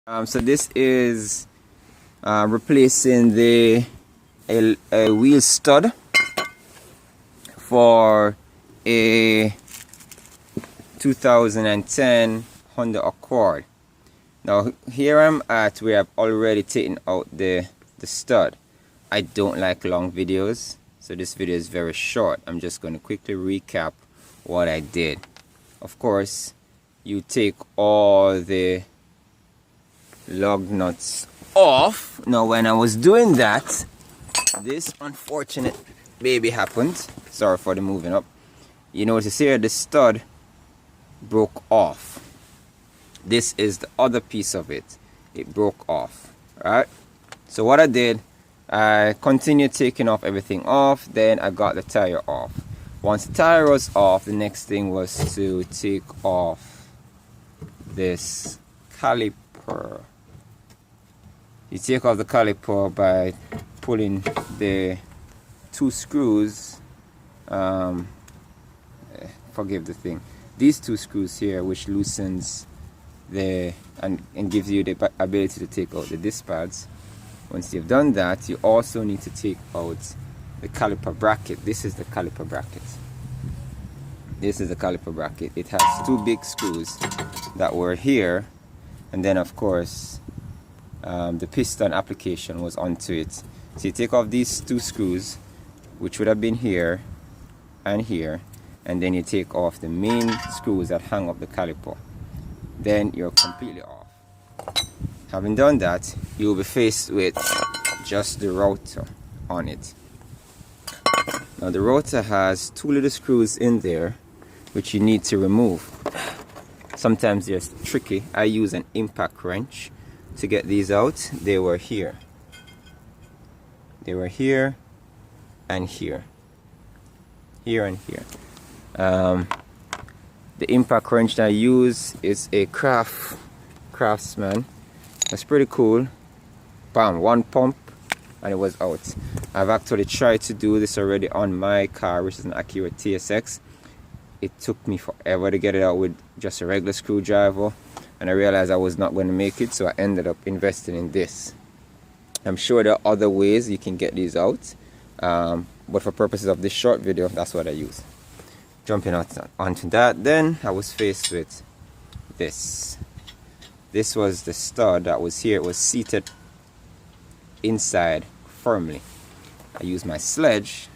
So this is replacing a wheel stud for a 2010 Honda Accord. Now here I'm at where I've already taken out the stud. I don't like long videos, so this video is very short. I'm just going to quickly recap what I did. Of course, you take all the lug nuts off. Now when I was doing that, this unfortunate baby happened. Sorry for the moving up. You notice here the stud broke off. This is the other piece of it. It broke off. Right? So what I did, I continued taking off everything off. Then I got the tire off. Once the tire was off, the next thing was to take off this caliper. You take off the caliper by pulling the two screws, forgive the thing, these two screws here, which loosens and gives you the ability to take out the disc pads. Once you've done that, you also need to take out the caliper bracket. This is the caliper bracket. This is the caliper bracket. It has two big screws that were here, and then of course the piston application was onto it. So you take off these two screws, which would have been here and here, and then you take off the main screws that hang up the caliper. Then you're completely off. Having done that, you'll be faced with just the rotor on it. Now the rotor has two little screws in there which you need to remove. Sometimes they're tricky. I use an impact wrench to get these out. They were here. They were here and here. Here and here. The impact wrench that I use is a Craftsman. That's pretty cool. Bam, one pump and it was out. I've actually tried to do this already on my car, which is an Acura TSX. It took me forever to get it out with just a regular screwdriver, and I realized I was not going to make it, so I ended up investing in this. I'm sure there are other ways you can get these out, but for purposes of this short video, that's what I use. Jumping onto that, then I was faced with this. This was the stud that was here. It was seated inside firmly. I used my sledge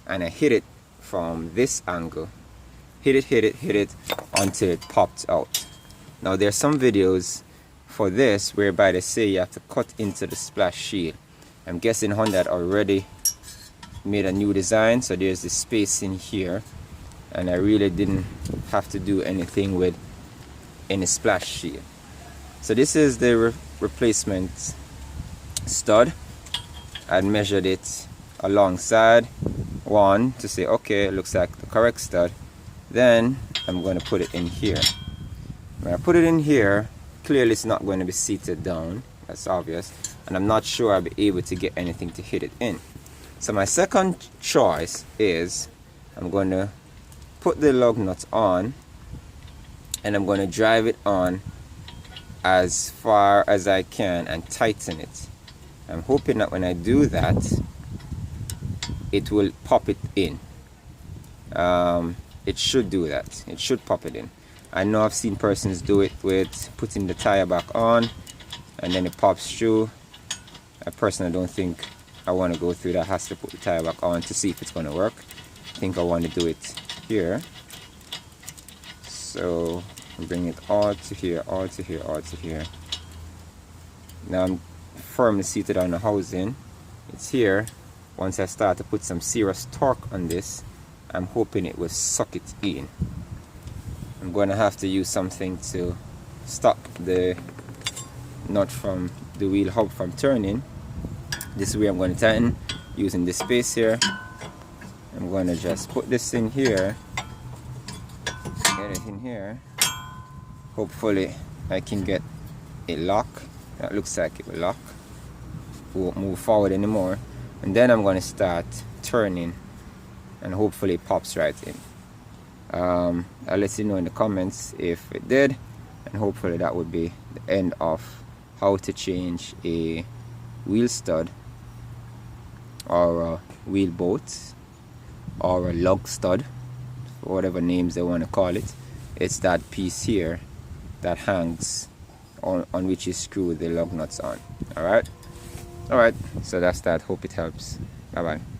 and I hit it from this angle. Hit it until it popped out. Now there's some videos for this whereby they say you have to cut into the splash shield. I'm guessing Honda had already made a new design, so there's this space in here, and I really didn't have to do anything with any splash shield. So this is the replacement stud. I measured it alongside one to say, okay, it looks like the correct stud. Then I'm going to put it in here. When I put it in here, clearly it's not going to be seated down. That's obvious. And I'm not sure I'll be able to get anything to hit it in. So my second choice is I'm going to put the lug nuts on and I'm going to drive it on as far as I can and tighten it. I'm hoping that when I do that, it will pop it in. It should do that. It should pop it in. I know I've seen persons do it with putting the tire back on and then it pops through. I personally don't think I want to go through that. Has to put the tire back on to see if it's going to work. I think I want to do it here. So bring it all to here, all to here, all to here. Now I'm firmly seated on the housing. It's here. Once I start to put some serious torque on this, I'm hoping it will suck it in. I'm going to have to use something to stop the nut from the wheel hub from turning. This is where I'm going to tighten using this space here. I'm going to just put this in here, get it in here. Hopefully I can get a lock. That looks like it will lock. We won't move forward anymore. And then I'm going to start turning and hopefully it pops right in. I'll let you know in the comments if it did, and hopefully that would be the end of how to change a wheel stud or a wheel bolt or a lug stud, whatever names they want to call it. It's that piece here that hangs on which you screw the lug nuts on. Alright, so that's that. Hope it helps. Bye bye.